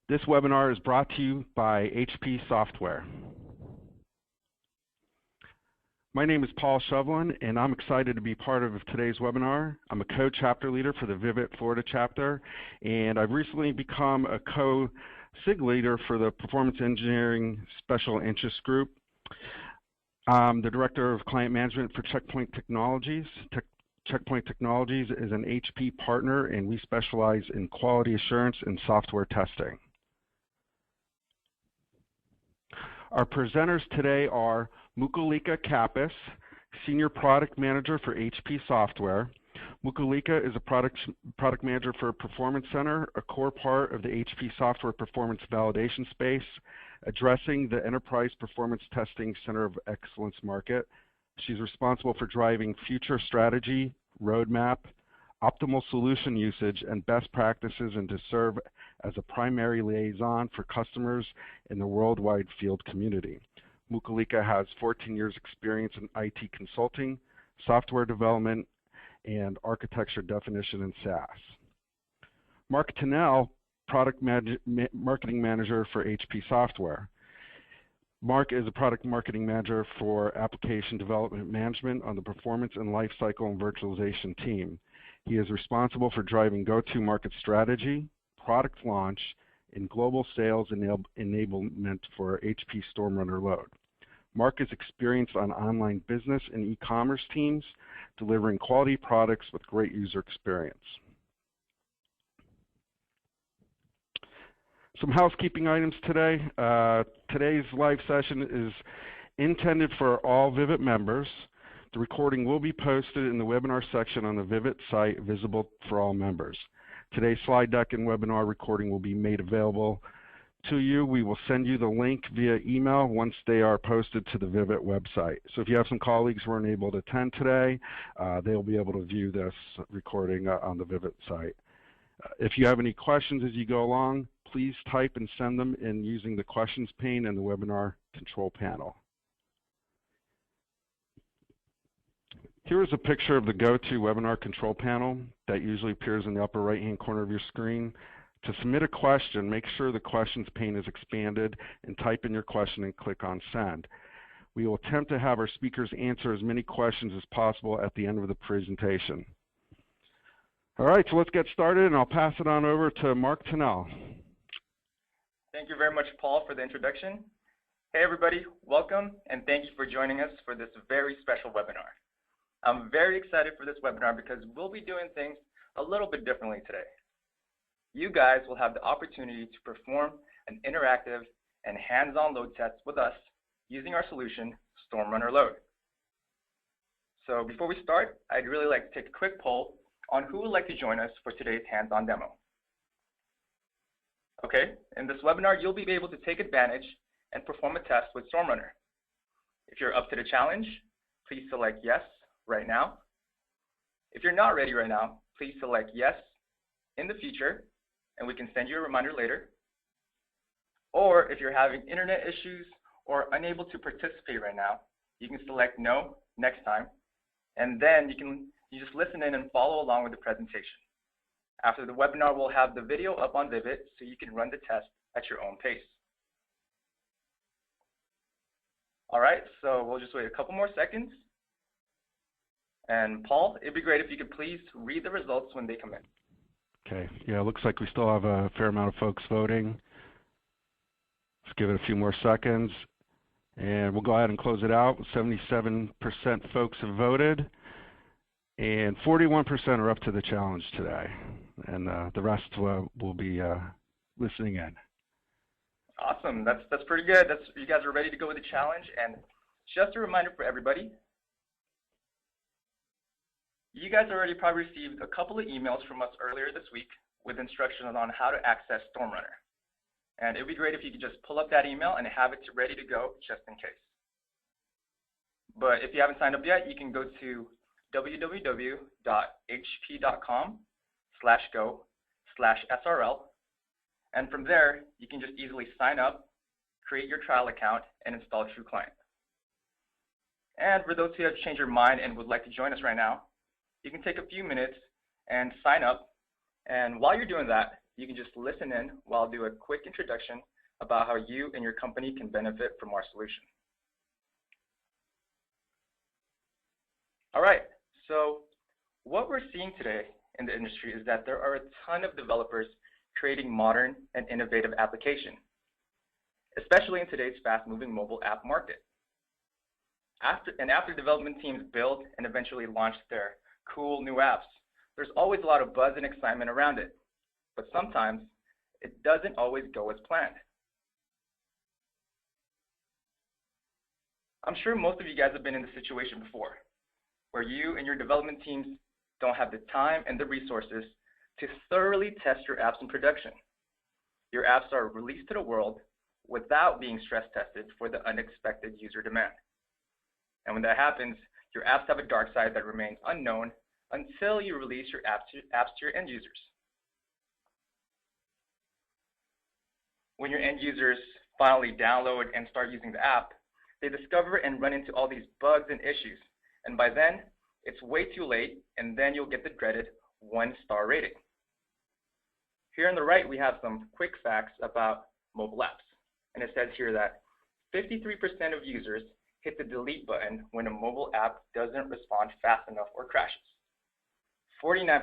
This webinar is brought to you by HP Software. My name is Paul Shovelin, and I'm excited to be part of today's webinar. I'm a co-chapter leader for the Vivid Florida chapter, and I've recently become a co-SIG leader for the Performance Engineering Special Interest Group. I'm the Director of Client Management for Checkpoint Technologies. Checkpoint Technologies is an HP partner, and we specialize in quality assurance and software testing. Our presenters today are Mukulika Kappas, Senior Product Manager for HP Software. Mukulika is a product manager for Performance Center, a core part of the HP Software Performance Validation space, addressing the Enterprise Performance Testing Center of Excellence market. She's responsible for driving future strategy, roadmap, optimal solution usage, and best practices, and to serve as a primary liaison for customers in the worldwide field community. Mukulika has 14 years experience in IT consulting, software development, and architecture definition in SaaS. Mark Tennell, Product Marketing Manager for HP Software. Mark is a Product Marketing Manager for Application Development Management on the Performance and Lifecycle and Virtualization team. He is responsible for driving go-to-market strategy, product launch, and global sales enablement for HP StormRunner Load. Mark is experienced on online business and e-commerce teams, delivering quality products with great user experience. Some housekeeping items today. Today's live session is intended for all Vivid members. The recording will be posted in the webinar section on the Vivid site, visible for all members. Today's slide deck and webinar recording will be made available to you. We will send you the link via email once they are posted to the Vivid website. So if you have some colleagues who aren't able to attend today, they'll be able to view this recording on the Vivid site. If you have any questions as you go along, please type and send them in using the questions pane in the webinar control panel. Here is a picture of the GoToWebinar control panel that usually appears in the upper right-hand corner of your screen. To submit a question, make sure the questions pane is expanded and type in your question and click on Send. We will attempt to have our speakers answer as many questions as possible at the end of the presentation. All right, so let's get started, and I'll pass it on over to Mark Tennell. Thank you very much, Paul, for the introduction. Hey, everybody, welcome, and thank you for joining us for this very special webinar. I'm very excited for this webinar because we'll be doing things a little bit differently today. You guys will have the opportunity to perform an interactive and hands-on load test with us using our solution, StormRunner Load. So before we start, I'd really like to take a quick poll on who would like to join us for today's hands-on demo. Okay, in this webinar, you'll be able to take advantage and perform a test with StormRunner. If you're up to the challenge, please select yes right now. If you're not ready right now, please select yes in the future, and we can send you a reminder later. Or if you're having internet issues or unable to participate right now, you can select no next time, and then you just listen in and follow along with the presentation. After the webinar, we'll have the video up on Vivid so you can run the test at your own pace. All right, so we'll just wait a couple more seconds. And Paul, it'd be great if you could please read the results when they come in. Okay, yeah, it looks like we still have a fair amount of folks voting. Let's give it a few more seconds. And we'll go ahead and close it out. 77% folks have voted, and 41% are up to the challenge today. And the rest will be listening in. Awesome, that's pretty good. You guys are ready to go with the challenge. And just a reminder for everybody, you guys already probably received a couple of emails from us earlier this week with instructions on how to access StormRunner. And it would be great if you could just pull up that email and have it ready to go just in case. But if you haven't signed up yet, you can go to www.hp.com/go/SRL. And from there, you can just easily sign up, create your trial account, and install TrueClient. And for those who have changed your mind and would like to join us right now, you can take a few minutes and sign up. And while you're doing that, you can just listen in while I do a quick introduction about how you and your company can benefit from our solution. All right, so what we're seeing today in the industry is that there are a ton of developers creating modern and innovative applications, especially in today's fast-moving mobile app market. After development teams build and eventually launch their cool new apps, there's always a lot of buzz and excitement around it, but sometimes it doesn't always go as planned. I'm sure most of you guys have been in this situation before, where you and your development teams don't have the time and the resources to thoroughly test your apps in production. Your apps are released to the world without being stress tested for the unexpected user demand. And when that happens, your apps have a dark side that remains unknown until you release your apps to your end users. When your end users finally download and start using the app, they discover and run into all these bugs and issues. And by then, it's way too late, and then you'll get the dreaded 1-star rating. Here on the right, we have some quick facts about mobile apps. And it says here that 53% of users hit the delete button when a mobile app doesn't respond fast enough or crashes. 49%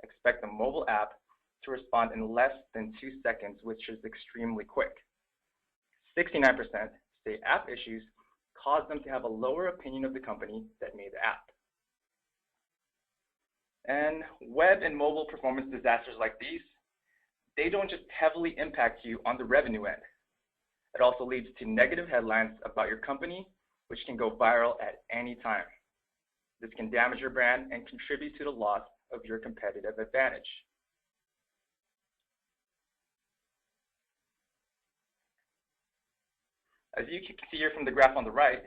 expect a mobile app to respond in less than 2 seconds, which is extremely quick. 69% say app issues cause them to have a lower opinion of the company that made the app. And web and mobile performance disasters like these, they don't just heavily impact you on the revenue end. It also leads to negative headlines about your company, which can go viral at any time. This can damage your brand and contribute to the loss of your competitive advantage. As you can see here from the graph on the right,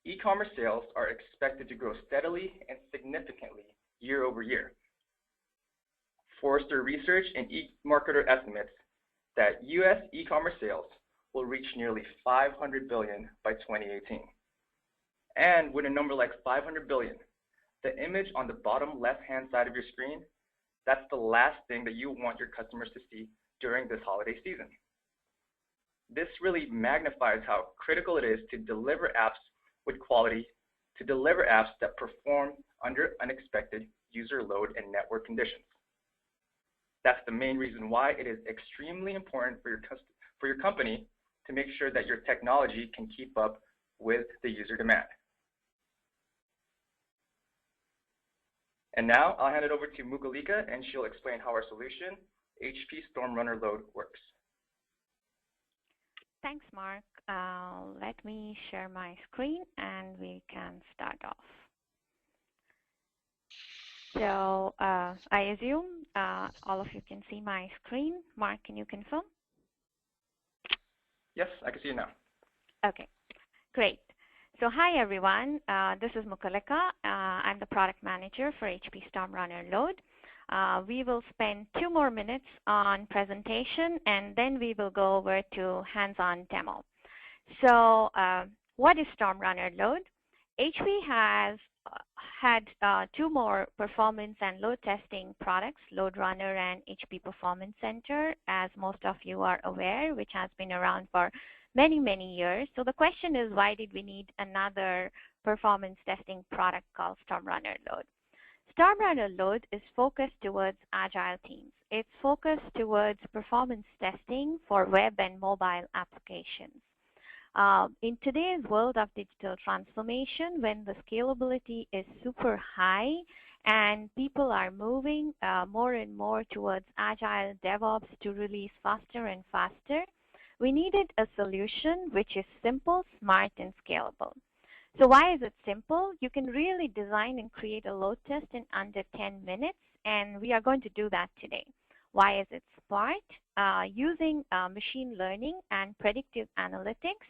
e-commerce sales are expected to grow steadily and significantly year over year. Forrester Research and eMarketer estimates that US e-commerce sales will reach nearly $500 billion by 2018. And with a number like $500 billion, the image on the bottom left-hand side of your screen, that's the last thing that you want your customers to see during this holiday season. This really magnifies how critical it is to deliver apps with quality, to deliver apps that perform under unexpected user load and network conditions. That's the main reason why it is extremely important for your company to make sure that your technology can keep up with the user demand. And now I'll hand it over to Mukalika, and she'll explain how our solution, HP StormRunner Load, works. Thanks, Mark. Let me share my screen and we can start off. So I assume all of you can see my screen. Mark, can you confirm? Yes, I can see it now. Okay, great. So hi, everyone. This is Mukalika. I'm the product manager for HP StormRunner Load. We will spend 2 more minutes on presentation, and then we will go over to hands-on demo. So what is StormRunner Load? HP has had 2 more performance and load testing products, LoadRunner and HP Performance Center, as most of you are aware, which has been around for many, many years. So the question is, why did we need another performance testing product called StormRunner Load? StormRunner Load is focused towards agile teams. It's focused towards performance testing for web and mobile applications. In today's world of digital transformation, when the scalability is super high and people are moving more and more towards agile DevOps to release faster and faster, we needed a solution which is simple, smart, and scalable. So why is it simple? You can really design and create a load test in under 10 minutes, and we are going to do that today. Why is it smart? Using machine learning and predictive analytics,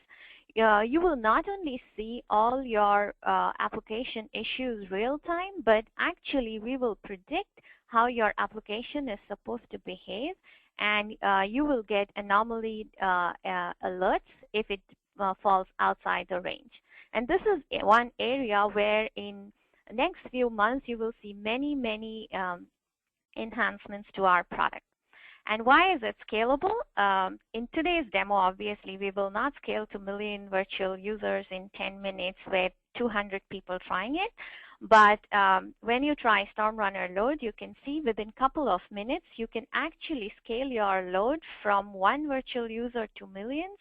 you will not only see all your application issues real time, but actually we will predict how your application is supposed to behave, and you will get anomaly alerts if it falls outside the range. And this is one area where in the next few months you will see many, many enhancements to our product. And why is it scalable? In today's demo, obviously, we will not scale to million virtual users in 10 minutes with 200 people trying it. But when you try StormRunner load, you can see within a couple of minutes, you can actually scale your load from one virtual user to millions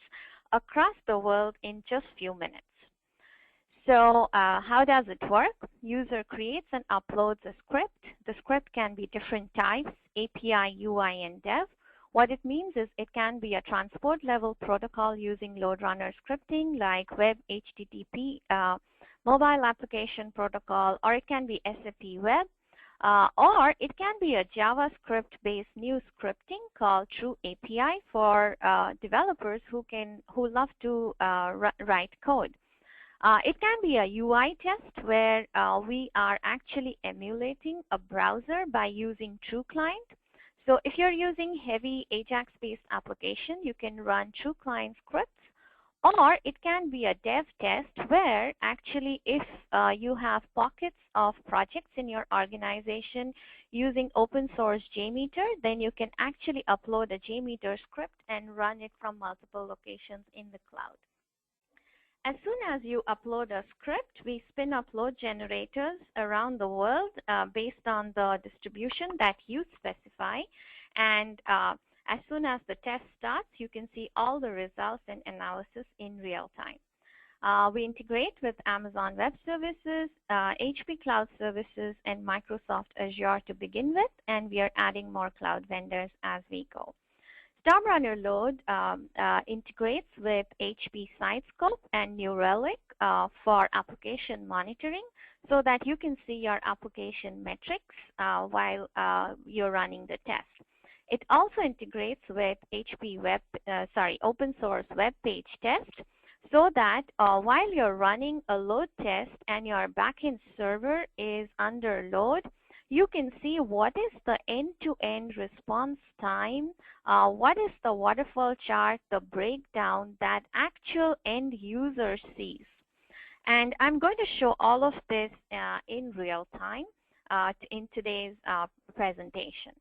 across the world in just few minutes. So how does it work? User creates and uploads a script. The script can be different types, API, UI, and dev. What it means is it can be a transport level protocol using load runner scripting like web HTTP, mobile application protocol, or it can be SAP web, or it can be a JavaScript-based new scripting called True API for developers who love to write code. It can be a UI test where we are actually emulating a browser by using TrueClient. So if you're using heavy Ajax-based application, you can run TrueClient scripts. Or it can be a dev test where actually if you have pockets of projects in your organization using open source JMeter, then you can actually upload a JMeter script and run it from multiple locations in the cloud. As soon as you upload a script, we spin up load generators around the world based on the distribution that you specify. And as soon as the test starts, you can see all the results and analysis in real time. We integrate with Amazon Web Services, HP Cloud Services, and Microsoft Azure to begin with, and we are adding more cloud vendors as we go. StormRunner load integrates with HP SiteScope and New Relic for application monitoring so that you can see your application metrics while you're running the test. It also integrates with HP open source web page test so that while you're running a load test and your backend server is under load, you can see what is the end-to-end response time, what is the waterfall chart, the breakdown that actual end user sees. And I'm going to show all of this in real time in today's presentation.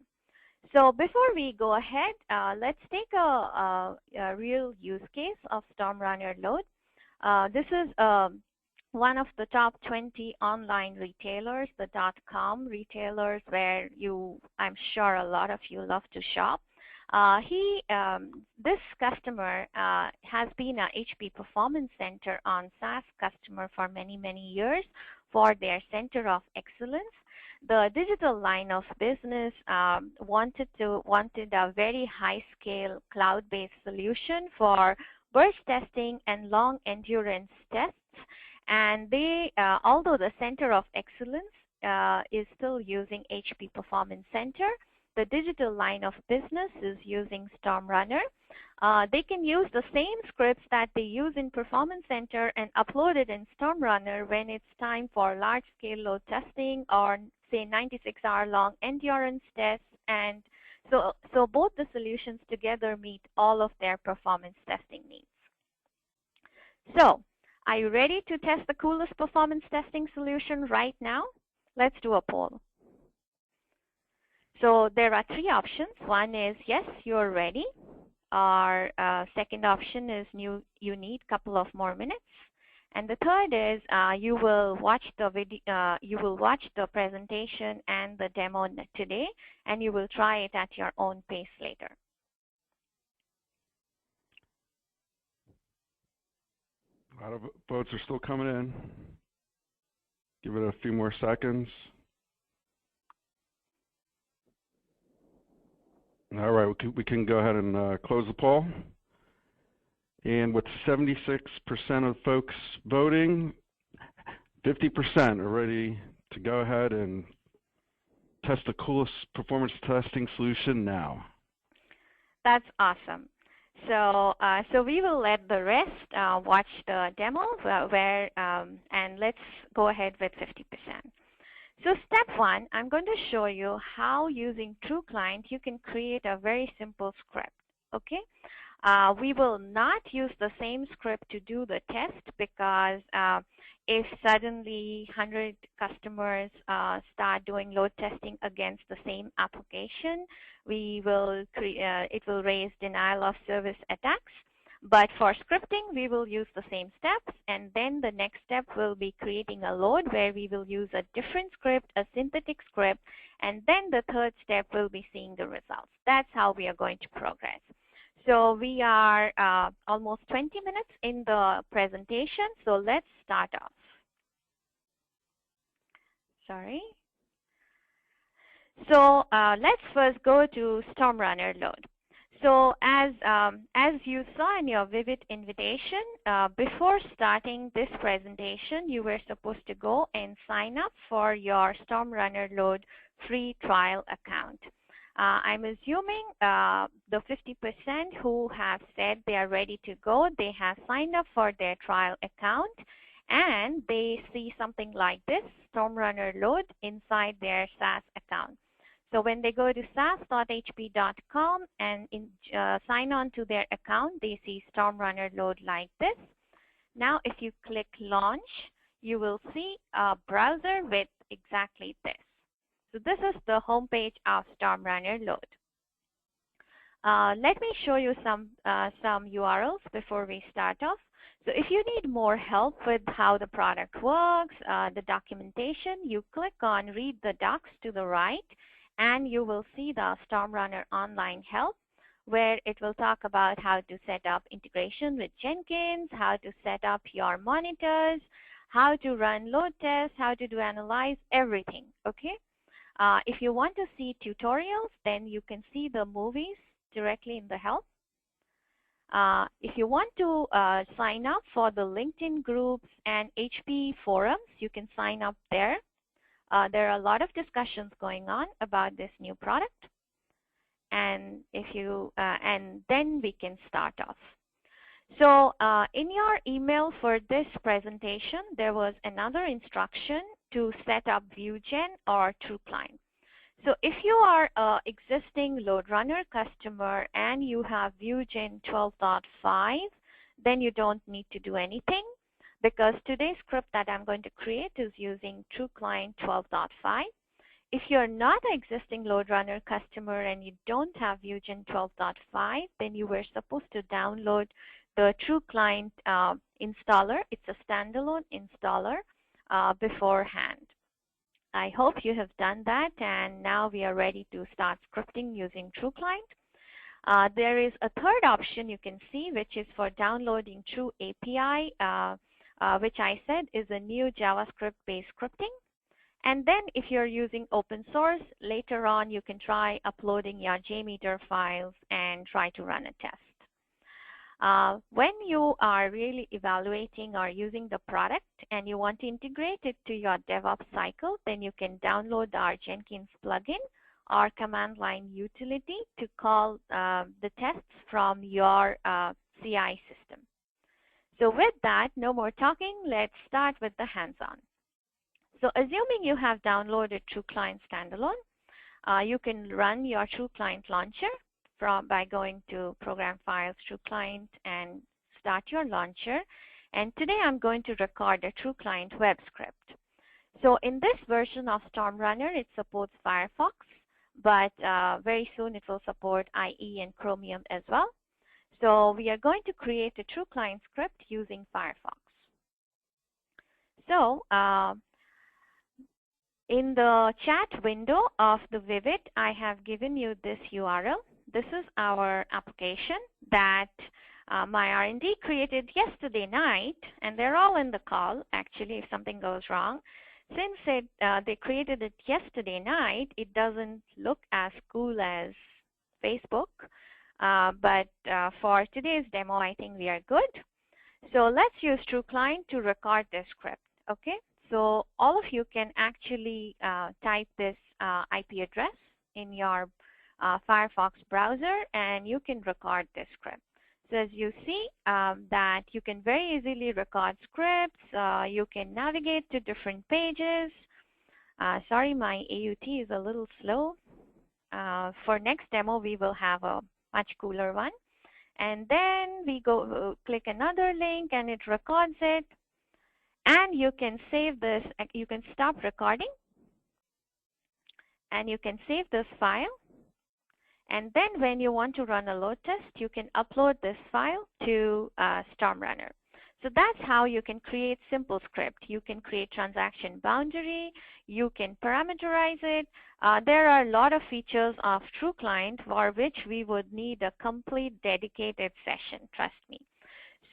So before we go ahead, let's take a real use case of StormRunner load. This is one of the top 20 online retailers, the .com retailers where I'm sure a lot of you love to shop. This customer has been a HP Performance Center on SaaS customer for many, many years for their Center of Excellence. The digital line of business wanted a very high-scale cloud-based solution for burst testing and long endurance tests. And although the Center of Excellence is still using HP Performance Center, the digital line of business is using StormRunner. They can use the same scripts that they use in Performance Center and upload it in StormRunner when it's time for large-scale load testing or, say, 96-hour-long endurance tests. And so both the solutions together meet all of their performance testing needs. So are you ready to test the coolest performance testing solution right now? Let's do a poll. So there are three options. One is yes, you're ready. Our second option is you need a couple of more minutes. And the third is you will watch the video, you will watch the presentation and the demo today, and you will try it at your own pace later. A lot of votes are still coming in. Give it a few more seconds. All right, we can go ahead and close the poll. And with 76% of folks voting, 50% are ready to go ahead and test the coolest performance testing solution now. That's awesome. So we will let the rest watch the demo and let's go ahead with 50%. So step one, I'm going to show you how using TrueClient you can create a very simple script. Okay. We will not use the same script to do the test because if suddenly 100 customers start doing load testing against the same application, it will raise denial of service attacks. But for scripting, we will use the same steps, and then the next step will be creating a load where we will use a different script, a synthetic script, and then the third step will be seeing the results. That's how we are going to progress. So we are almost 20 minutes in the presentation, so let's start off. Sorry. So let's first go to StormRunner load. So as you saw in your Vivid invitation, before starting this presentation, you were supposed to go and sign up for your StormRunner load free trial account. I'm assuming the 50% who have said they are ready to go, they have signed up for their trial account, and they see something like this, StormRunner load, inside their SaaS account. So when they go to sas.hp.com and sign on to their account, they see StormRunner load like this. Now if you click launch, you will see a browser with exactly this. So this is the home page of StormRunner load. Let me show you some URLs before we start off. So if you need more help with how the product works, the documentation, you click on read the docs to the right, and you will see the StormRunner online help, where it will talk about how to set up integration with Jenkins, how to set up your monitors, how to run load tests, how to do analyze, everything, okay? If you want to see tutorials, then you can see the movies directly in the help. If you want to sign up for the LinkedIn groups and HP forums, you can sign up there. There are a lot of discussions going on about this new product, and and then we can start off. So in your email for this presentation, there was another instruction to set up ViewGen or TrueClient. So if you are an existing LoadRunner customer and you have ViewGen 12.5, then you don't need to do anything, because today's script that I'm going to create is using TrueClient 12.5. If you're not an existing LoadRunner customer and you don't have ViewGen 12.5, then you were supposed to download the TrueClient installer. It's a standalone installer beforehand. I hope you have done that, and now we are ready to start scripting using TrueClient. There is a third option you can see, which is for downloading True API, which I said is a new JavaScript-based scripting. And then if you're using open source, later on you can try uploading your JMeter files and try to run a test. When you are really evaluating or using the product and you want to integrate it to your DevOps cycle, then you can download our Jenkins plugin or command line utility to call the tests from your CI system. So with that, no more talking, let's start with the hands-on. So assuming you have downloaded TrueClient standalone, you can run your TrueClient launcher by going to Program Files, TrueClient, and start your launcher. And today I'm going to record a TrueClient web script. So in this version of StormRunner, it supports Firefox, but very soon it will support IE and Chromium as well. So we are going to create a TrueClient script using Firefox. So in the chat window of the Vivid, I have given you this URL. This is our application that my R&D created yesterday night, and they're all in the call, actually, if something goes wrong. Since they created it yesterday night, it doesn't look as cool as Facebook. But for today's demo, I think we are good. So let's use TrueClient to record this script, okay? So all of you can actually type this IP address in your Firefox browser, and you can record this script. So as you see that you can very easily record scripts, you can navigate to different pages. Sorry, my AUT is a little slow. For next demo, we will have a much cooler one. and then we go click another link and it records it, and you can save this. You can stop recording and you can save this file, and then when you want to run a load test, you can upload this file to StormRunner. So that's how you can create simple script. You can create transaction boundary, you can parameterize it. There are a lot of features of TrueClient for which we would need a complete dedicated session, trust me.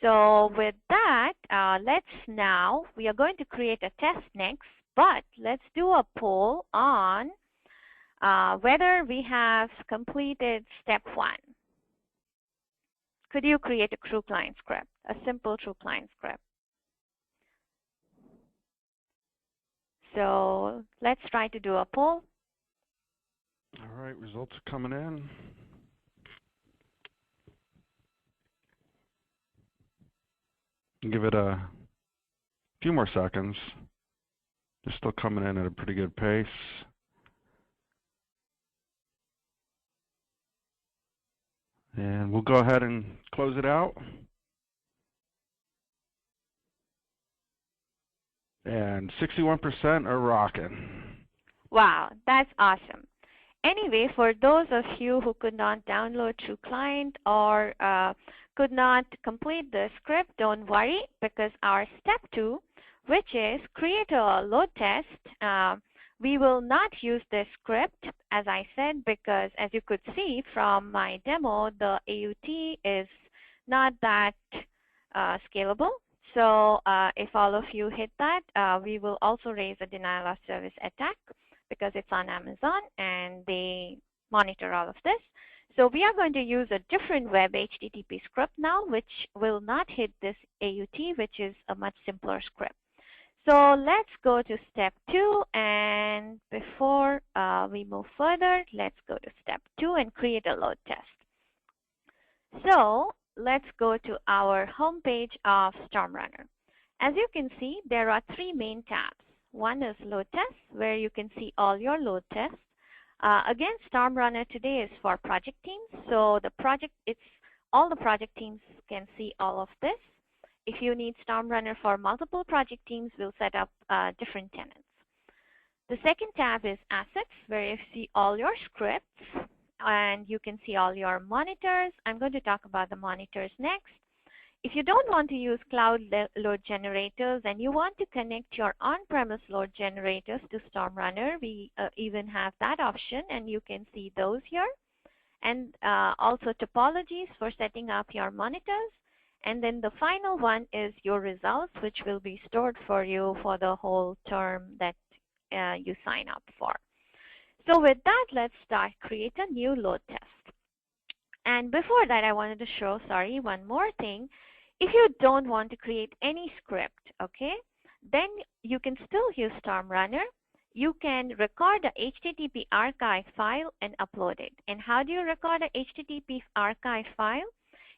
So with that, we are going to create a test next, but let's do a poll on whether we have completed step 1. Could you create a TrueClient script, a simple TrueClient script? So let's try to do a poll. All right, results are coming in. Give it a few more seconds. They're still coming in at a pretty good pace. And we'll go ahead and close it out. And 61% are rocking. Wow, that's awesome. Anyway, for those of you who could not download TrueClient or could not complete the script, don't worry, because our step 2, which is create a load test, we will not use this script, as I said, because as you could see from my demo, the AUT is not that scalable. So if all of you hit that, we will also raise a denial of service attack because it's on Amazon and they monitor all of this. So we are going to use a different web HTTP script now, which will not hit this AUT, which is a much simpler script. So let's go to step 2, and before we move further, let's go to step 2 and create a load test. So let's go to our home page of StormRunner. As you can see, there are 3 main tabs. One is load tests, where you can see all your load tests. Again, StormRunner today is for project teams, so all the project teams can see all of this. If you need StormRunner for multiple project teams, we'll set up different tenants. The second tab is assets, where you see all your scripts and you can see all your monitors. I'm going to talk about the monitors next. If you don't want to use cloud load generators and you want to connect your on-premise load generators to StormRunner, we even have that option, and you can see those here. And also topologies for setting up your monitors. And then the final one is your results, which will be stored for you for the whole term that you sign up for. So with that, let's create a new load test. And before that, I wanted to show, one more thing. If you don't want to create any script, okay, then you can still use StormRunner. You can record a HTTP archive file and upload it. And how do you record a HTTP archive file?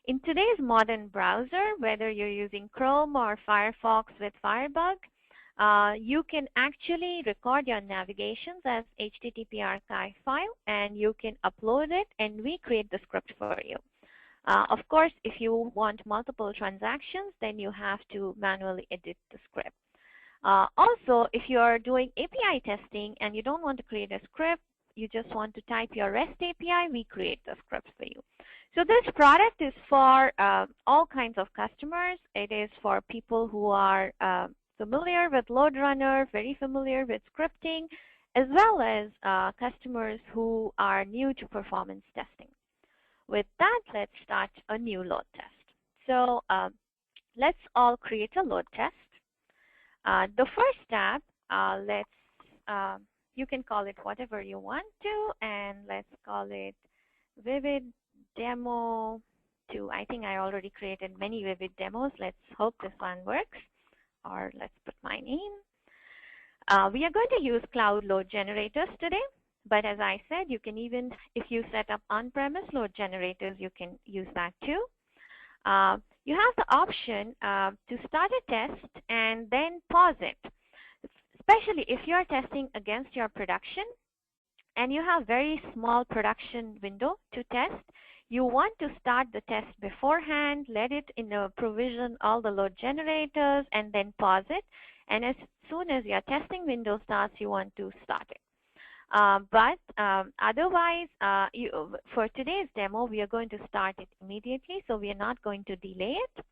In today's modern browser, whether you're using Chrome or Firefox with Firebug, you can actually record your navigations as HTTP archive file, and you can upload it, and we create the script for you. Of course, if you want multiple transactions, then you have to manually edit the script. Also, if you are doing API testing and you don't want to create a script, you just want to type your REST API, we create the script for you. So this product is for all kinds of customers. It is for people who are familiar with LoadRunner, very familiar with scripting, as well as customers who are new to performance testing. With that, let's start a new load test. So let's all create a load test. The first tab, you can call it whatever you want to, and let's call it Vivid Demo 2. I think I already created many Vivid demos. Let's hope this one works, or let's put my name. We are going to use cloud load generators today. But as I said, you can even, if you set up on-premise load generators, you can use that too. You have the option to start a test and then pause it, especially if you're testing against your production and you have very small production window to test. You want to start the test beforehand, let it provision all the load generators, and then pause it. And as soon as your testing window starts, you want to start it. Otherwise, for today's demo, we are going to start it immediately, so we are not going to delay it.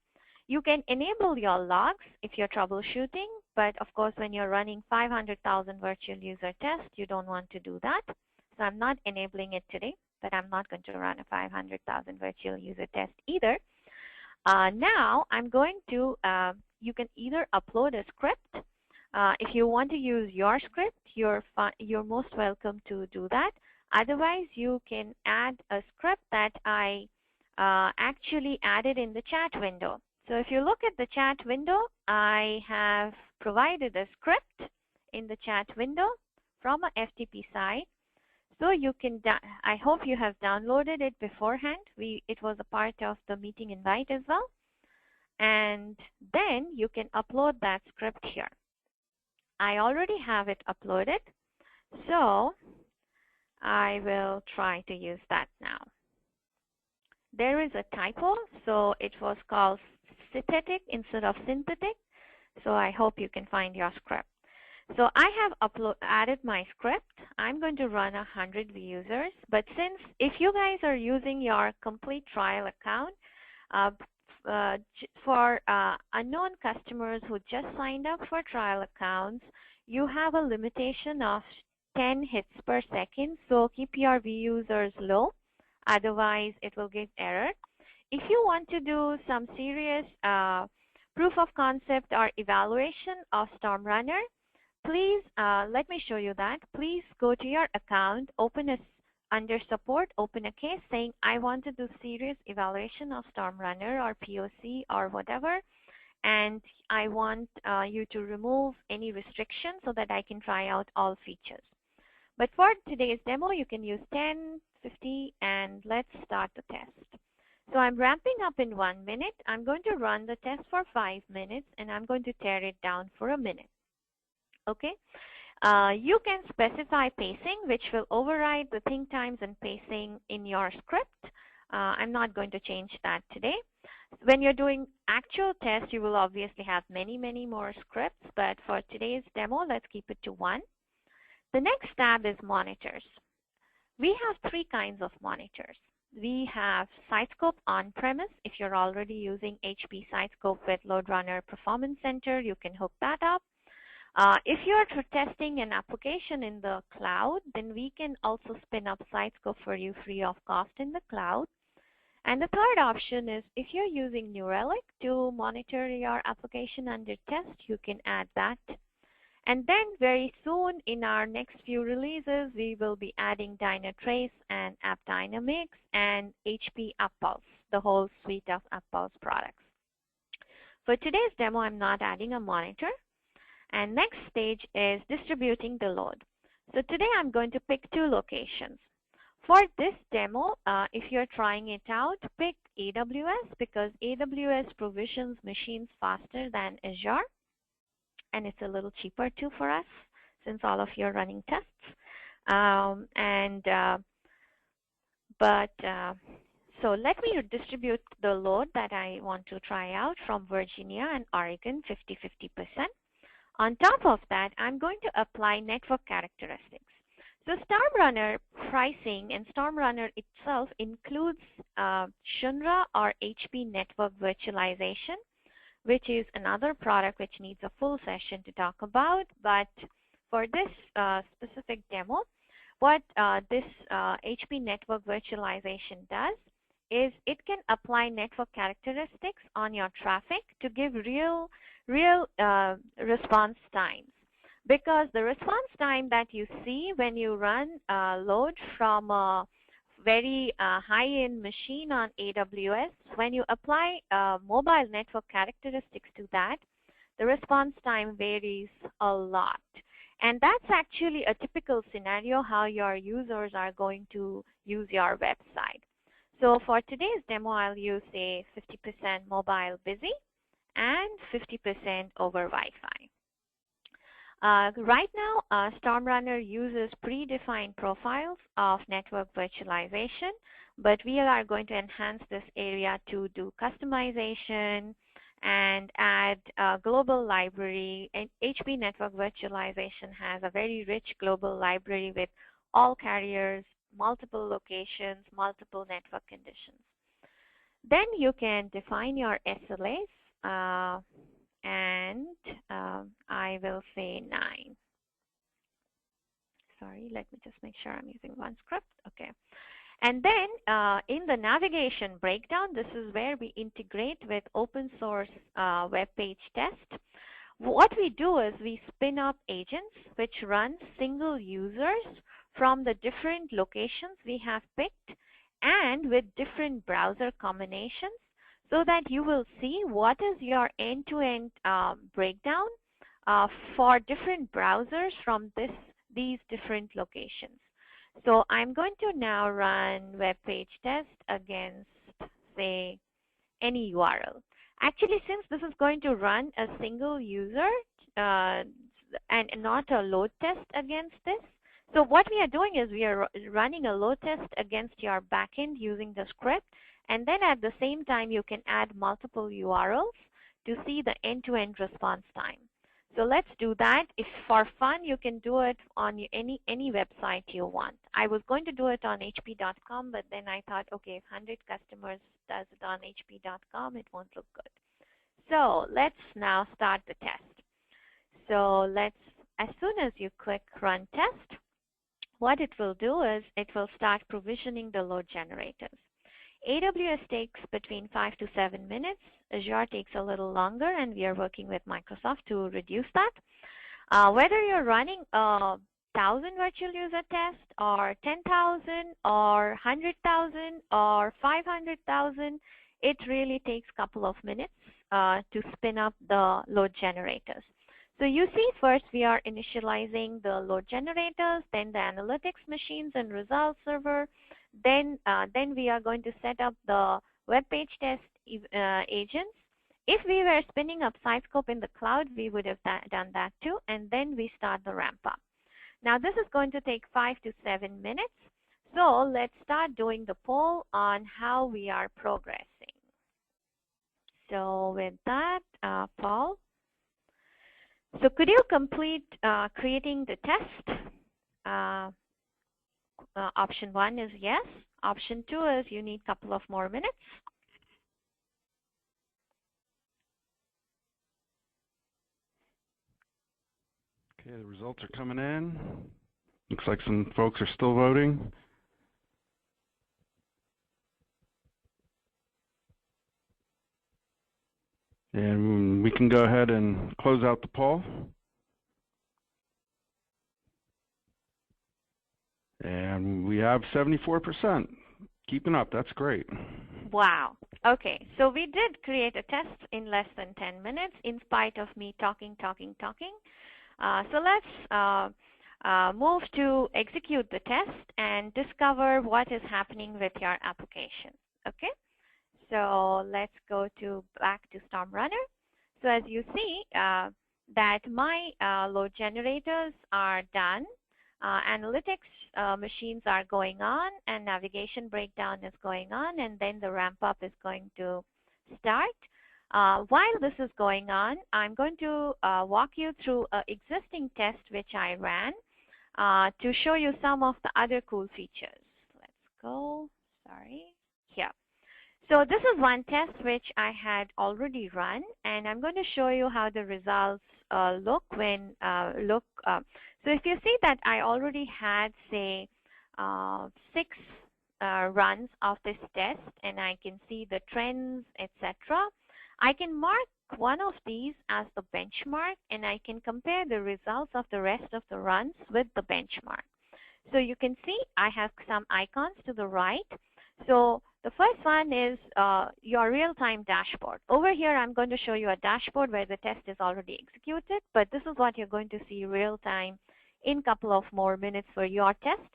You can enable your logs if you're troubleshooting, but of course, when you're running 500,000 virtual user tests, you don't want to do that. So I'm not enabling it today, but I'm not going to run a 500,000 virtual user test either. Now, I'm going to, you can either upload a script. If you want to use your script, you're most welcome to do that. Otherwise, you can add a script that I actually added in the chat window. So if you look at the chat window, I have provided a script in the chat window from a FTP site. So you can, I hope you have downloaded it beforehand. It was a part of the meeting invite as well. And then you can upload that script here. I already have it uploaded, so I will try to use that now. There is a typo, so it was called synthetic instead of synthetic. So I hope you can find your script. So I have added my script. I'm going to run 100 users, but since if you guys are using your complete trial account, for unknown customers who just signed up for trial accounts, you have a limitation of 10 hits per second. So keep your users low, otherwise it will give error. If you want to do some serious proof of concept or evaluation of StormRunner, please let me show you that. Please go to your account, open a under support, open a case saying, I want to do serious evaluation of StormRunner or POC or whatever, and I want you to remove any restrictions so that I can try out all features. But for today's demo, you can use 10, 50, and let's start the test. So I'm ramping up in 1 minute. I'm going to run the test for 5 minutes, and I'm going to tear it down for a minute. Okay? You can specify pacing, which will override the think times and pacing in your script. I'm not going to change that today. When you're doing actual tests, you will obviously have many, many more scripts, but for today's demo, let's keep it to 1. The next tab is monitors. We have 3 kinds of monitors. We have SiteScope on-premise. If you're already using HP SiteScope with LoadRunner Performance Center, you can hook that up. If you're testing an application in the cloud, then we can also spin up SiteScope for you free of cost in the cloud. And the third option is if you're using New Relic to monitor your application under test, you can add that. And then very soon in our next few releases, we will be adding Dynatrace and AppDynamics and HP AppPulse, the whole suite of AppPulse products. For today's demo, I'm not adding a monitor. And next stage is distributing the load. So today I'm going to pick 2 locations. For this demo, if you're trying it out, pick AWS because AWS provisions machines faster than Azure. And it's a little cheaper too for us since all of you are running tests. So let me distribute the load that I want to try out from Virginia and Oregon 50-50%. On top of that, I'm going to apply network characteristics. So StormRunner pricing and StormRunner itself includes Shunra or HP network virtualization, which is another product which needs a full session to talk about. But for this specific demo, what this HP network virtualization does is it can apply network characteristics on your traffic to give real response times. Because the response time that you see when you run load from a very high-end machine on AWS, when you apply mobile network characteristics to that, the response time varies a lot. And that's actually a typical scenario how your users are going to use your website. So for today's demo, I'll use say 50% mobile busy and 50% over Wi-Fi. Right now, StormRunner uses predefined profiles of network virtualization, but we are going to enhance this area to do customization and add a global library. And HP Network Virtualization has a very rich global library with all carriers, multiple locations, multiple network conditions. Then you can define your SLAs, and I will say 9. Sorry, let me just make sure I'm using one script. Okay. And then in the navigation breakdown, this is where we integrate with open source web page test. What we do is we spin up agents which run single users from the different locations we have picked and with different browser combinations, so that you will see what is your end-to-end breakdown for different browsers from these different locations. So I'm going to now run web page test against, say, any URL. Actually, since this is going to run a single user and not a load test against this, so what we are doing is we are running a load test against your backend using the script, and then at the same time you can add multiple URLs to see the end-to-end response time. So let's do that. If for fun, you can do it on any website you want. I was going to do it on hp.com, but then I thought, okay, if 100 customers does it on hp.com, it won't look good. So let's now start the test. So as soon as you click Run Test, what it will do is it will start provisioning the load generators. AWS takes between 5 to 7 minutes. Azure takes a little longer, and we are working with Microsoft to reduce that. Whether you're running a 1,000 virtual user test or 10,000 or 100,000 or 500,000, it really takes a couple of minutes to spin up the load generators. So you see, first we are initializing the load generators, then the analytics machines and results server. Then we are going to set up the web page test agents. If we were spinning up Sitescope in the cloud, we would have done that too, and then we start the ramp up. Now this is going to take 5 to 7 minutes. So let's start doing the poll on how we are progressing. So with that, Paul. So could you complete creating the test? Option 1 is yes. Option 2 is you need a couple of more minutes. Okay, the results are coming in. Looks like some folks are still voting. And we can go ahead and close out the poll. And we have 74%. Keeping up, that's great. Wow. Okay, so we did create a test in less than 10 minutes in spite of me talking. So let's move to execute the test and discover what is happening with your application. Okay, so let's go back to StormRunner. So as you see that my load generators are done. Analytics machines are going on, and navigation breakdown is going on, and then the ramp up is going to start. While this is going on, I'm going to walk you through an existing test which I ran to show you some of the other cool features. Let's go, sorry, here. So this is one test which I had already run, and I'm going to show you how the results look when so if you see that I already had, say, 6 runs of this test, and I can see the trends, etc. I can mark one of these as the benchmark, and I can compare the results of the rest of the runs with the benchmark. So you can see I have some icons to the right. So the first one is your real-time dashboard. Over here, I'm going to show you a dashboard where the test is already executed, but this is what you're going to see real-time in a couple of more minutes for your test.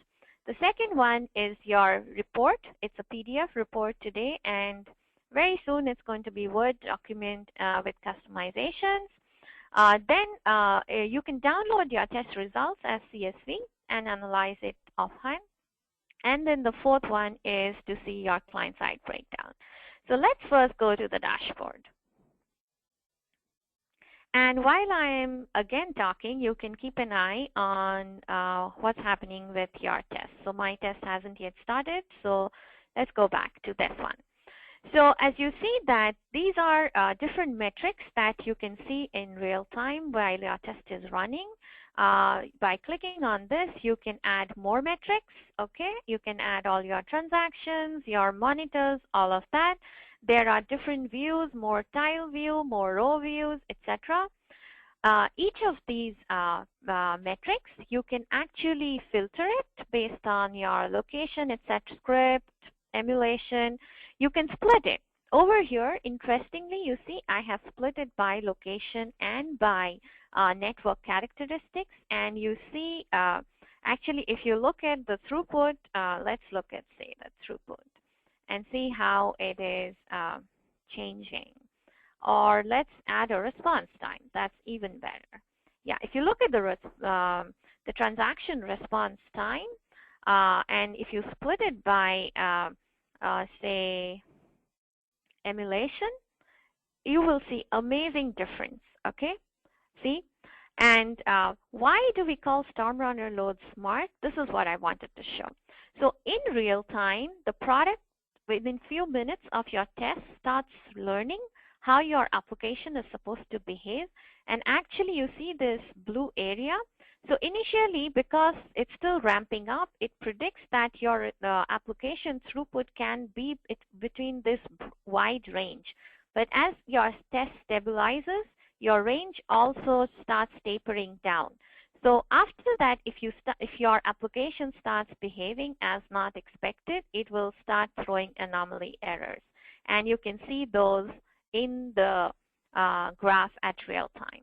The second one is your report. It's a PDF report today, and very soon it's going to be Word document with customizations. Then you can download your test results as CSV and analyze it offhand. And then the fourth one is to see your client-side breakdown. So let's first go to the dashboard. And while I'm again talking, you can keep an eye on what's happening with your test. So my test hasn't yet started, so let's go back to this one. So as you see that these are different metrics that you can see in real time while your test is running. By clicking on this, you can add more metrics, okay? You can add all your transactions, your monitors, all of that. There are different views, more tile view, more row views, etc. Each of these metrics, you can actually filter it based on your location, etc. script, emulation. You can split it. Over here, interestingly, you see I have split it by location and by network characteristics. And you see, actually, if you look at the throughput, let's look at, say, the throughput and see how it is changing. Or let's add a response time. That's even better. Yeah, if you look at the transaction response time, and if you split it by, say, emulation, you will see amazing difference, okay? See? And why do we call StormRunner Load Smart? This is what I wanted to show. So in real time, the product within few minutes of your test starts learning how your application is supposed to behave. And actually you see this blue area. So initially, because it's still ramping up, it predicts that your application throughput can be between this wide range. But as your test stabilizes, your range also starts tapering down. So after that, if your application starts behaving as not expected, it will start throwing anomaly errors. And you can see those in the graph at real time.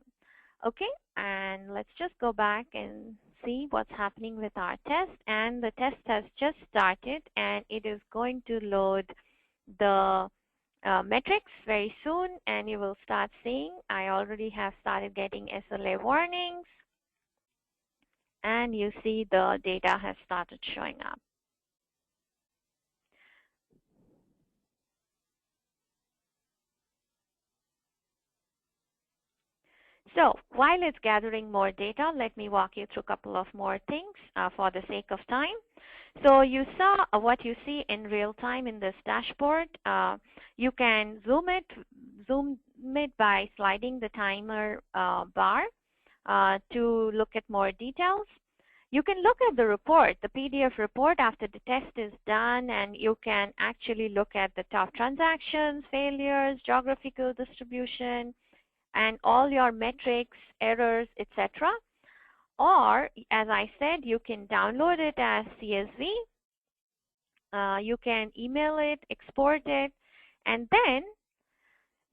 Okay, and let's just go back and see what's happening with our test. And the test has just started, and it is going to load the metrics very soon, and you will start seeing I already have started getting SLA warnings. And you see the data has started showing up. So while it's gathering more data, let me walk you through a couple of more things for the sake of time. So you saw what you see in real time in this dashboard. You can zoom it by sliding the timer bar to look at more details. You can look at the report, the PDF report after the test is done, and you can actually look at the top transactions, failures, geographical distribution, and all your metrics, errors, etc. Or, as I said, you can download it as CSV. You can email it, export it, and then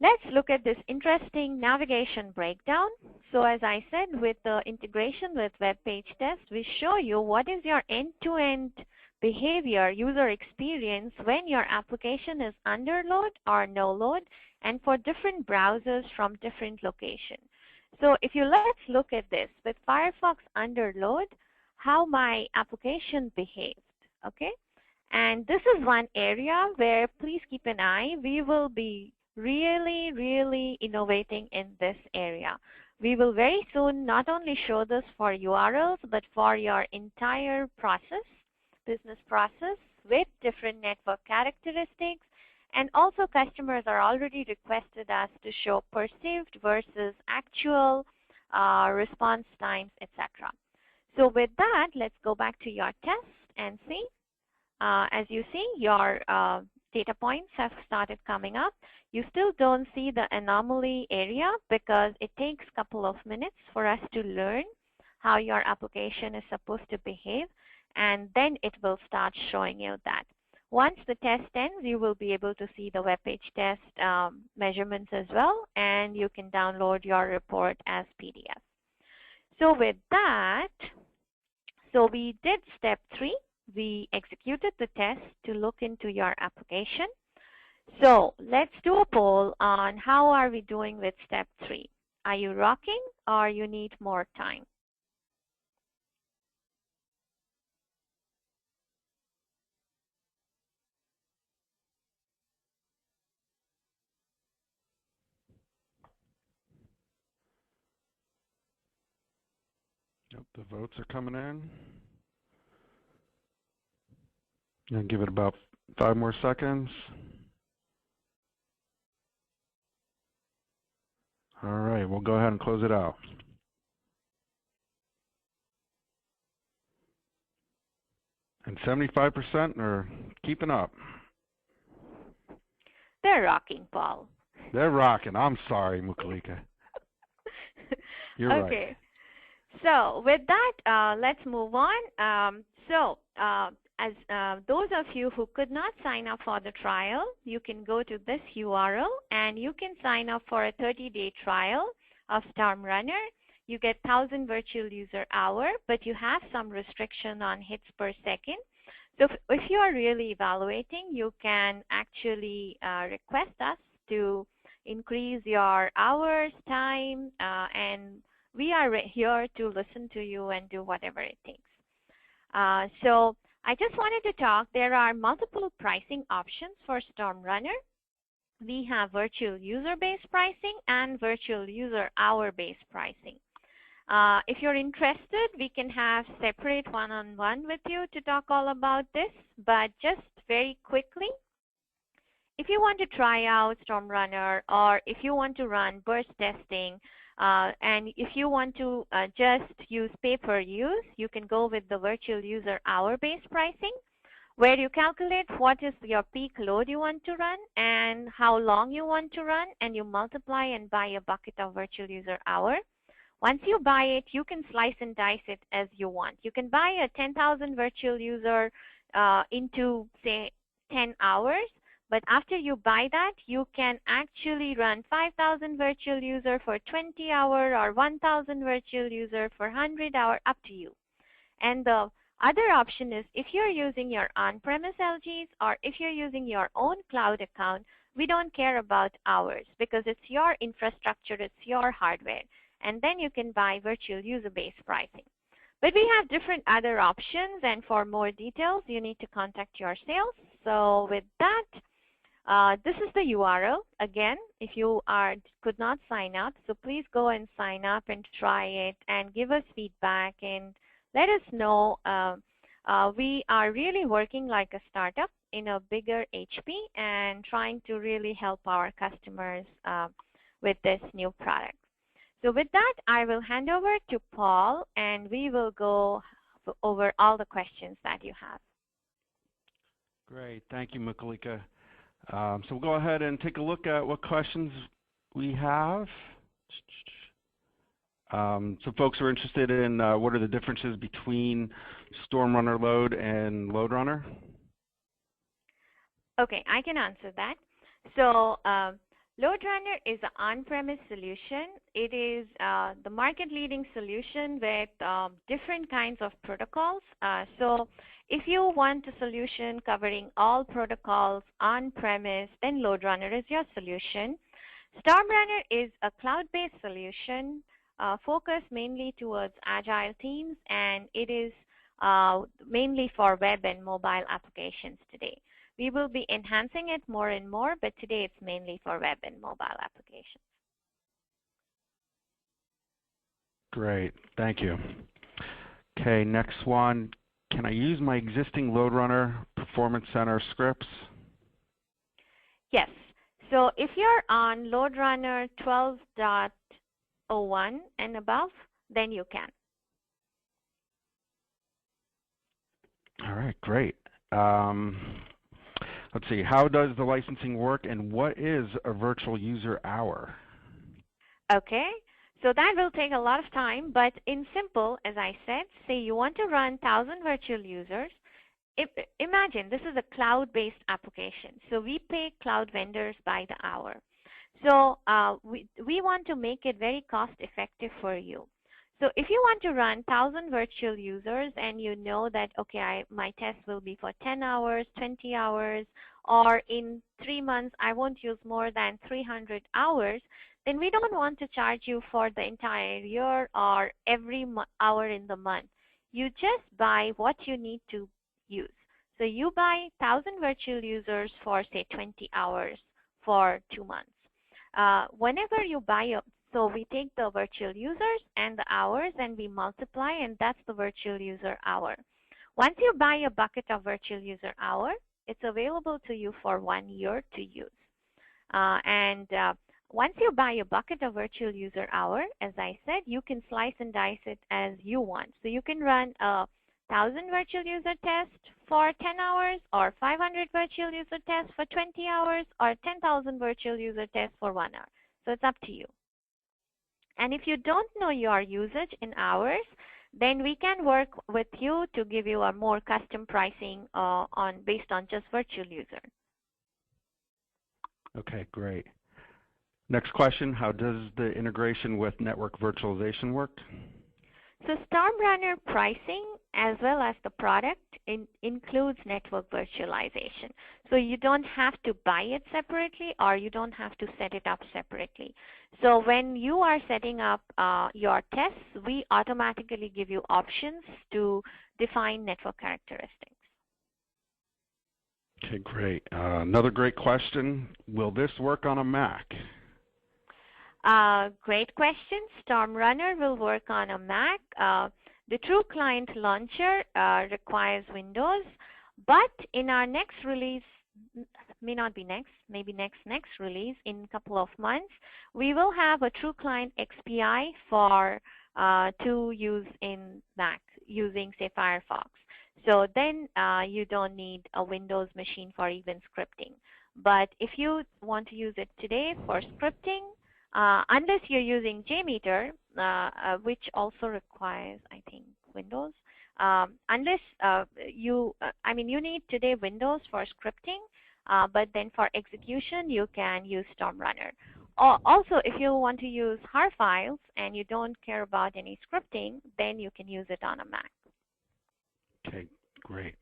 let's look at this interesting navigation breakdown. So as I said, with the integration with web page test, we show you what is your end-to-end behavior, user experience when your application is under load or no load, and for different browsers from different locations. So if let's look at this with Firefox under load, how my application behaved, okay? And this is one area where please keep an eye. We will be really innovating in this area. We will very soon not only show this for URLs, but for your entire process, business process with different network characteristics. And also customers are already requested us to show perceived versus actual response times, etc. So with that, let's go back to your test and see. As you see, your data points have started coming up. You still don't see the anomaly area because it takes a couple of minutes for us to learn how your application is supposed to behave, and then it will start showing you that. Once the test ends, you will be able to see the web page test measurements as well, and you can download your report as PDF. So with that, so we did step 3. We executed the test to look into your application. So let's do a poll on how are we doing with step 3. Are you rocking or you need more time? Yep, the votes are coming in. And give it about 5 more seconds. All right, we'll go ahead and close it out. And 75% are keeping up. They're rocking, Paul. They're rocking. I'm sorry, Mukalika. You're right. Okay. So with that, let's move on. As those of you who could not sign up for the trial, you can go to this URL and you can sign up for a 30-day trial of StormRunner. You get 1,000 virtual user hour, but you have some restriction on hits per second. So if you are really evaluating, you can actually request us to increase your hours, time, and we are here to listen to you and do whatever it takes. So I just wanted to talk, there are multiple pricing options for StormRunner. We have virtual user-based pricing and virtual user hour-based pricing. If you're interested, we can have separate one-on-one with you to talk all about this, but just very quickly, if you want to try out StormRunner or if you want to run burst testing, and if you want to just use pay-per-use, you can go with the virtual user hour-based pricing, where you calculate what is your peak load you want to run and how long you want to run, and you multiply and buy a bucket of virtual user hour. Once you buy it, you can slice and dice it as you want. You can buy a 10,000 virtual user into, say, 10 hours. But after you buy that, you can actually run 5,000 virtual user for 20 hours or 1,000 virtual user for 100 hours, up to you. And the other option is if you're using your on-premise LGs or if you're using your own cloud account, we don't care about hours because it's your infrastructure, it's your hardware. And then you can buy virtual user-based pricing. But we have different other options, and for more details, you need to contact your sales. So with that, this is the URL. Again, if you could not sign up, so please go and sign up and try it and give us feedback and let us know. We are really working like a startup in a bigger HP and trying to really help our customers with this new product. So with that, I will hand over to Paul and we will go over all the questions that you have. Great. Thank you, Mukalika. So we'll go ahead and take a look at what questions we have. So folks are interested in what are the differences between StormRunner Load and LoadRunner? Okay, I can answer that. So LoadRunner is an on-premise solution. It is the market-leading solution with different kinds of protocols. So if you want a solution covering all protocols on-premise, then LoadRunner is your solution. StormRunner is a cloud-based solution focused mainly towards agile teams, and it is mainly for web and mobile applications today. We will be enhancing it more and more, but today it's mainly for web and mobile applications. Great, thank you. Okay, next one. Can I use my existing LoadRunner Performance Center scripts? Yes. So if you're on LoadRunner 12.01 and above, then you can. All right, great. Let's see, how does the licensing work and what is a virtual user hour? Okay, so that will take a lot of time, but in simple, as I said, say you want to run 1,000 virtual users. Imagine this is a cloud-based application. So we pay cloud vendors by the hour. So we want to make it very cost-effective for you. So if you want to run 1,000 virtual users and you know that, okay, my test will be for 10 hours, 20 hours, or in 3 months I won't use more than 300 hours, then we don't want to charge you for the entire year or every hour in the month. You just buy what you need to use. So you buy 1,000 virtual users for, say, 20 hours for 2 months. Whenever you buy so we take the virtual users and the hours and we multiply, and that's the virtual user hour. Once you buy a bucket of virtual user hour, it's available to you for 1 year to use. Once you buy a bucket of virtual user hour, as I said, you can slice and dice it as you want. So you can run a 1,000 virtual user test for 10 hours, or 500 virtual user tests for 20 hours, or 10,000 virtual user tests for 1 hour. So it's up to you. And if you don't know your usage in hours, then we can work with you to give you a more custom pricing based on just virtual user. Okay, great. Next question, how does the integration with network virtualization work? So StormRunner pricing as well as the product includes network virtualization. So you don't have to buy it separately, or you don't have to set it up separately. So when you are setting up your tests, we automatically give you options to define network characteristics. Okay, great. Another great question, will this work on a Mac? Great question. StormRunner will work on a Mac. The True Client Launcher requires Windows, but in our next release, may not be next, maybe next release in a couple of months, we will have a True Client XPI for to use in Mac using, say, Firefox. So then you don't need a Windows machine for even scripting. But if you want to use it today for scripting, unless you're using JMeter, which also requires, I think, Windows. Unless you need today Windows for scripting, but then for execution, you can use StormRunner. Also, if you want to use HAR files and you don't care about any scripting, then you can use it on a Mac. Okay, great.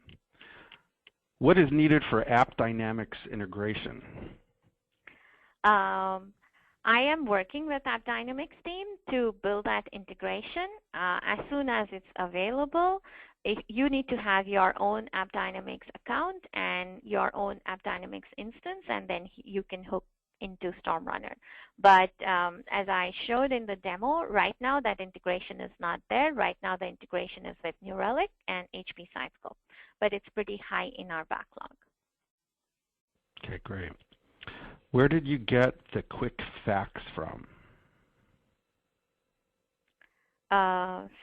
What is needed for App Dynamics integration? I am working with App Dynamics team to build that integration. As soon as it's available, you need to have your own App Dynamics account and your own App Dynamics instance, and then you can hook into StormRunner. But as I showed in the demo, right now that integration is not there. Right now the integration is with New Relic and HP SiteScope, but it's pretty high in our backlog. Okay, great. Where did you get the quick facts from?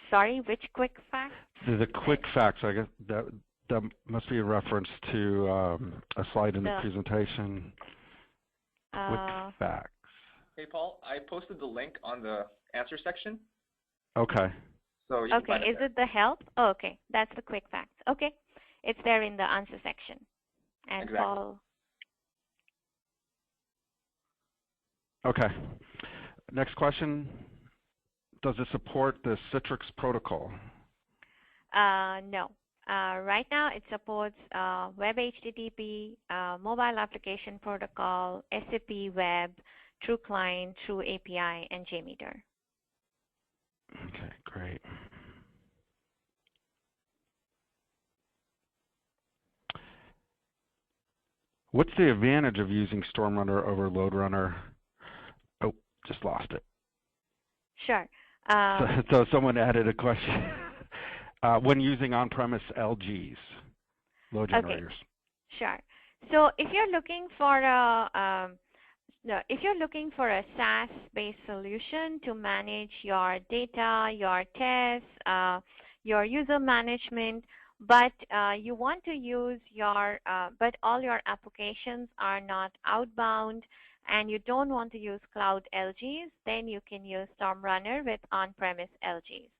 Sorry, which quick facts? The quick facts, I guess that must be a reference to a slide in the presentation. Quick facts. Hey, Paul, I posted the link on the answer section. Okay. So you can find it is it the help? Oh, okay, that's the quick facts. Okay, it's there in the answer section. And exactly. Paul. Okay. Next question. Does it support the Citrix protocol? No. Right now it supports Web HTTP, Mobile Application Protocol, SAP Web, True Client, True API, and JMeter. Okay, great. What's the advantage of using StormRunner over LoadRunner? Oh, just lost it. Sure. So someone added a question. When using on-premise LGs, load generators. Okay. Sure. So if you're looking for a SaaS-based solution to manage your data, your tests, your user management, but you want to use but all your applications are not outbound, and you don't want to use cloud LGs, then you can use StormRunner with on-premise LGs.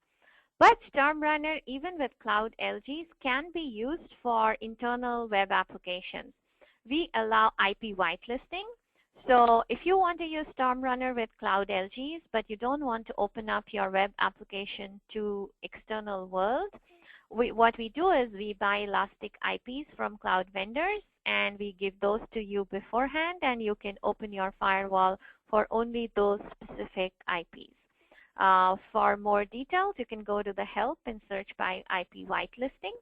But StormRunner, even with cloud LGs, can be used for internal web applications. We allow IP whitelisting. So if you want to use StormRunner with cloud LGs, but you don't want to open up your web application to external world, what we do is we buy elastic IPs from cloud vendors, and we give those to you beforehand, and you can open your firewall for only those specific IPs. For more details, you can go to the help and search by IP whitelisting.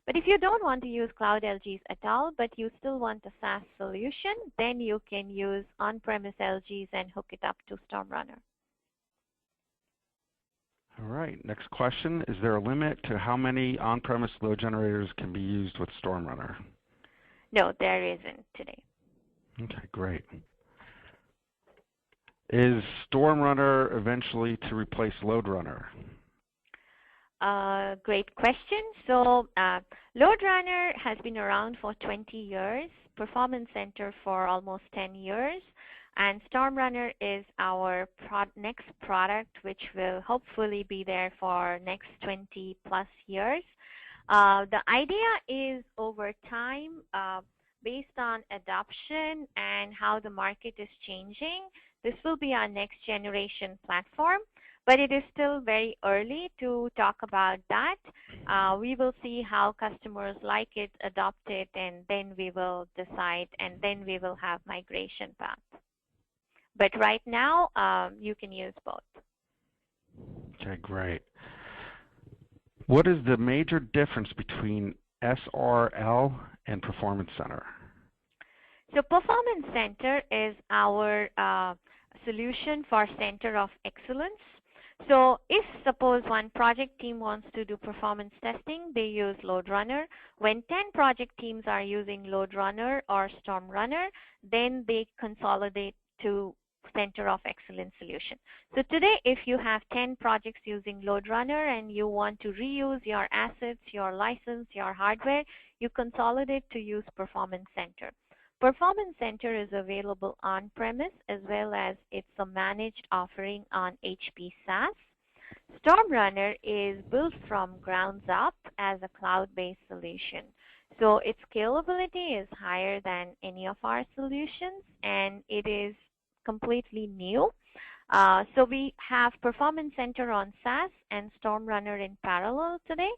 But if you don't want to use Cloud LGs at all, but you still want a SaaS solution, then you can use on-premise LGs and hook it up to StormRunner. All right, next question. Is there a limit to how many on-premise load generators can be used with StormRunner? No, there isn't today. Okay, great. Is StormRunner eventually to replace LoadRunner? Great question. So LoadRunner has been around for 20 years, Performance Center for almost 10 years, and StormRunner is our next product, which will hopefully be there for next 20 plus years. The idea is over time, based on adoption and how the market is changing, this will be our next generation platform, but it is still very early to talk about that. We will see how customers like it, adopt it, and then we will decide, and then we will have migration path. But right now, you can use both. Okay, great. What is the major difference between SRL and Performance Center? So Performance Center is our solution for Center of Excellence. So if suppose one project team wants to do performance testing, they use LoadRunner. When 10 project teams are using LoadRunner or StormRunner, then they consolidate to Center of Excellence solution. So today, if you have 10 projects using LoadRunner and you want to reuse your assets, your license, your hardware, you consolidate to use Performance Center. Performance Center is available on-premise as well as it's a managed offering on HP SaaS. StormRunner is built from grounds up as a cloud-based solution. So its scalability is higher than any of our solutions, and it is completely new. So we have Performance Center on SaaS and StormRunner in parallel today.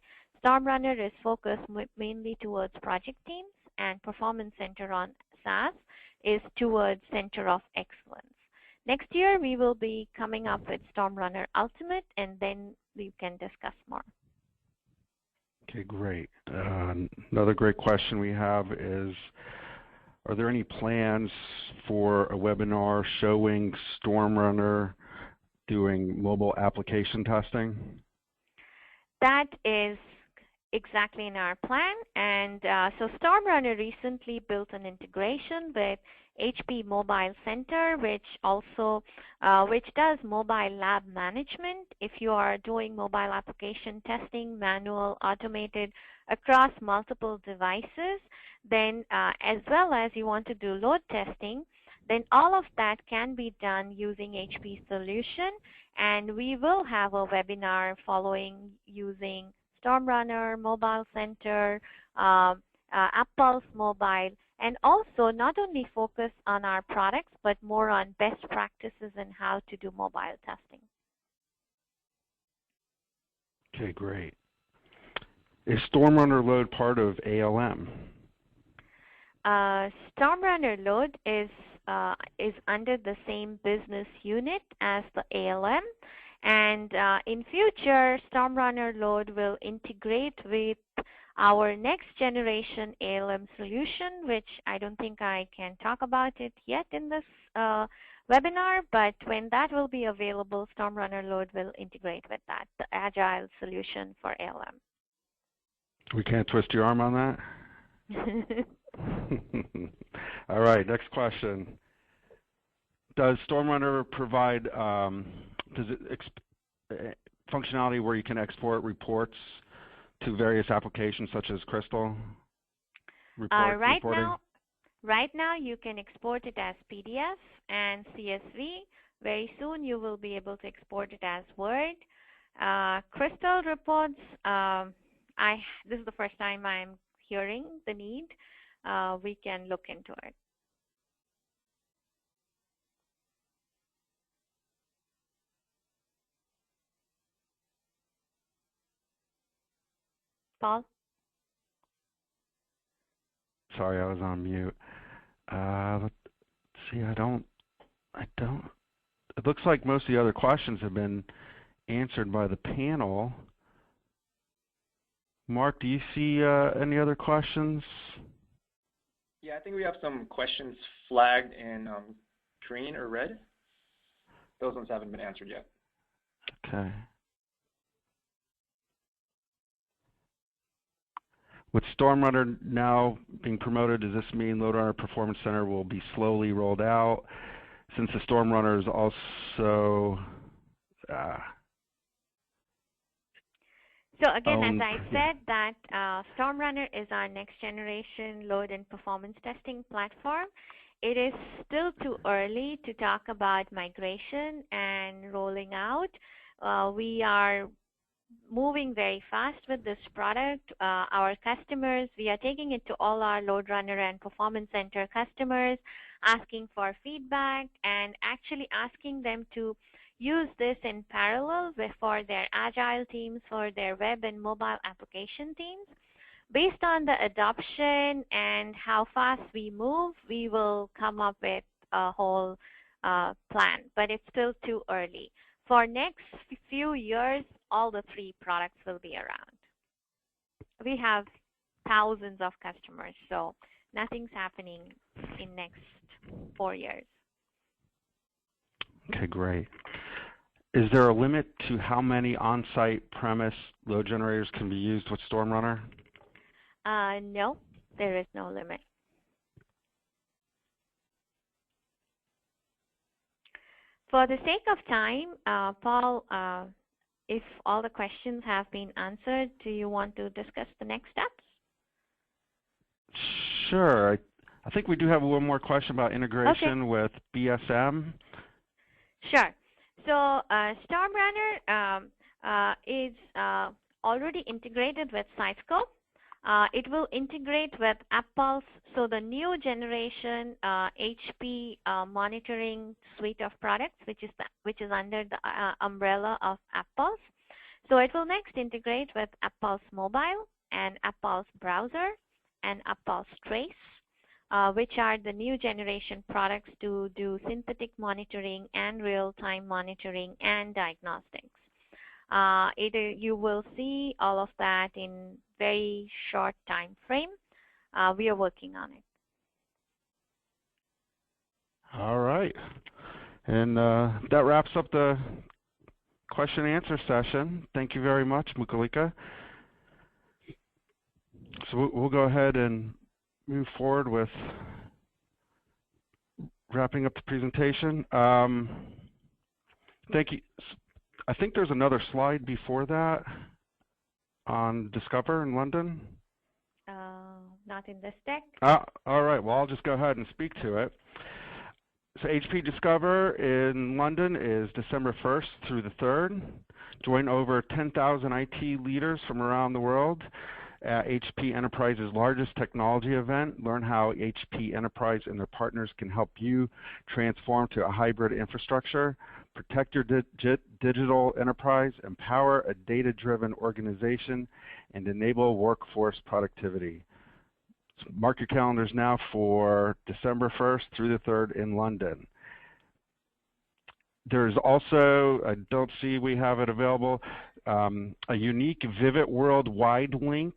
StormRunner is focused mainly towards project teams, and Performance Center on SaaS is towards Center of Excellence. Next year, we will be coming up with StormRunner Ultimate, and then we can discuss more. Okay, great. Another great question we have is, are there any plans for a webinar showing StormRunner doing mobile application testing? That is exactly in our plan, and so StormRunner recently built an integration with HP Mobile Center, which does mobile lab management. If you are doing mobile application testing, manual, automated, across multiple devices, then as well as you want to do load testing, then all of that can be done using HP solution, and we will have a webinar following using StormRunner, Mobile Center, AppPulse Mobile, and also not only focus on our products, but more on best practices and how to do mobile testing. Okay, great. Is StormRunner Load part of ALM? StormRunner Load is under the same business unit as the ALM. And in future, StormRunner Load will integrate with our next generation ALM solution, which I don't think I can talk about it yet in this webinar, but when that will be available, StormRunner Load will integrate with that, the agile solution for ALM. We can't twist your arm on that? All right, next question. Does StormRunner provide functionality where you can export reports to various applications such as Crystal? Right now you can export it as PDF and CSV. Very soon you will be able to export it as Word. Crystal reports, this is the first time I'm hearing the need. We can look into it. Paul? Sorry, I was on mute. Let's see, I don't it looks like most of the other questions have been answered by the panel. Mark, do you see any other questions? Yeah, I think we have some questions flagged in green or red. Those ones haven't been answered yet. Okay. With StormRunner now being promoted, does this mean LoadRunner Performance Center will be slowly rolled out? Since the StormRunner is also so again, as I said, that StormRunner is our next generation load and performance testing platform. It is still too early to talk about migration and rolling out. We are moving very fast with this product. Our customers, we are taking it to all our LoadRunner and Performance Center customers, asking for feedback and actually asking them to use this in parallel for their agile teams, for their web and mobile application teams. Based on the adoption and how fast we move, we will come up with a whole plan, but it's still too early. For next few years, all the three products will be around. We have thousands of customers, so nothing's happening in next 4 years. Okay, great. Is there a limit to how many on-site premise load generators can be used with StormRunner? No, there is no limit. For the sake of time, Paul, if all the questions have been answered, do you want to discuss the next steps? Sure. I think we do have one more question about integration with BSM. Sure. So StormRunner is already integrated with Sitescope. It will integrate with AppPulse. So the new generation HP monitoring suite of products, which is under the umbrella of AppPulse. So it will next integrate with AppPulse Mobile and AppPulse Browser and AppPulse Trace, which are the new generation products to do synthetic monitoring and real-time monitoring and diagnostics. You will see all of that in very short time frame. We are working on it. All right. And that wraps up the question and answer session. Thank you very much, Mukalika. So we'll go ahead and move forward with wrapping up the presentation. Thank you. I think there's another slide before that on Discover in London. Not in this deck. All right. Well, I'll just go ahead and speak to it. So HP Discover in London is December 1st through the 3rd. Join over 10,000 IT leaders from around the world at HP Enterprise's largest technology event. Learn how HP Enterprise and their partners can help you transform to a hybrid infrastructure, protect your digital enterprise, empower a data-driven organization, and enable workforce productivity. So mark your calendars now for December 1st through the 3rd in London. There's also, I don't see we have it available, a unique Vivid Worldwide link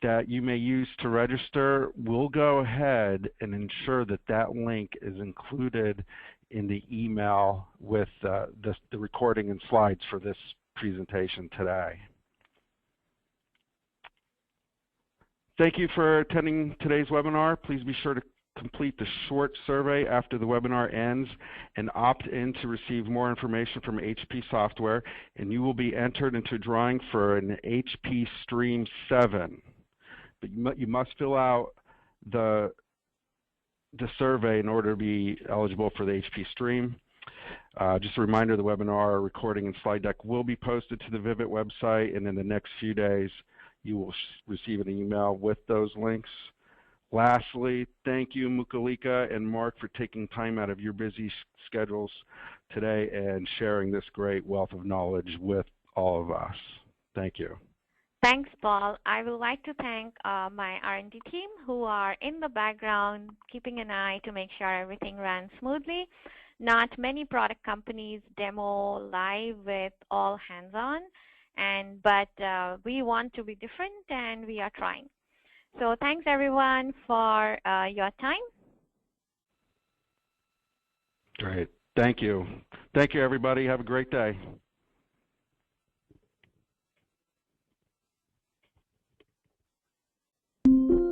that you may use to register. We'll go ahead and ensure that that link is included in the email with the recording and slides for this presentation today. Thank you for attending today's webinar. Please be sure to complete the short survey after the webinar ends and opt in to receive more information from HP Software, and you will be entered into a drawing for an HP Stream 7. But you must fill out the survey in order to be eligible for the HP Stream. Just a reminder, the webinar recording and slide deck will be posted to the Vivid website, and in the next few days you will receive an email with those links. Lastly, thank you, Mukalika and Mark, for taking time out of your busy schedules today and sharing this great wealth of knowledge with all of us. Thank you. Thanks, Paul. I would like to thank my R&D team who are in the background keeping an eye to make sure everything ran smoothly. Not many product companies demo live with all hands-on, but we want to be different, and we are trying. So thanks everyone for your time. Great. Thank you. Thank you, everybody. Have a great day.